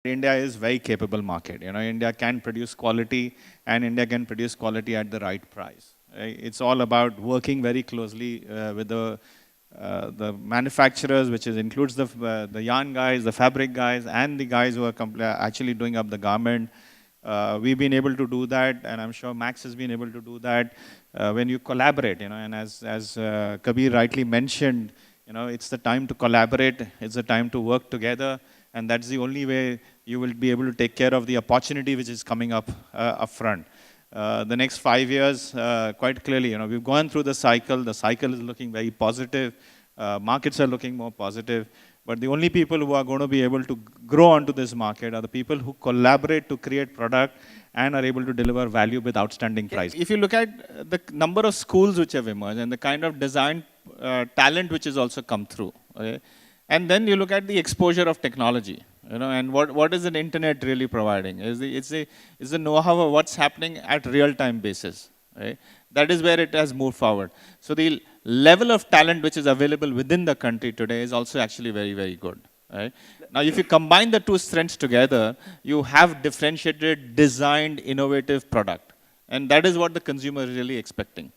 India is very capable market. India can produce quality, and India can produce quality at the right price. Right? It's all about working very closely with the manufacturers, which includes the yarn guys, the fabric guys, and the guys who are actually doing up the garment. We've been able to do that, and I'm sure Max has been able to do that when you collaborate. And as Kabir rightly mentioned, it's the time to collaborate. It's the time to work together. And that's the only way you will be able to take care of the opportunity which is coming up front. The next 5 years, quite clearly, we've gone through the cycle. The cycle is looking very positive. Markets are looking more positive. But the only people who are going to be able to grow onto this market are the people who collaborate to create product and are able to deliver value with outstanding price. If you look at the number of schools which have emerged and the kind of design talent which has also come through, okay? And then you look at the exposure of technology, and what is the internet really providing? Is the know-how of what's happening at real-time basis, right? That is where it has moved forward. So the level of talent which is available within the country today is also actually very, very good, right? Now, if you combine the two strengths together, you have differentiated, designed, innovative product. And that is what the consumer is really expecting.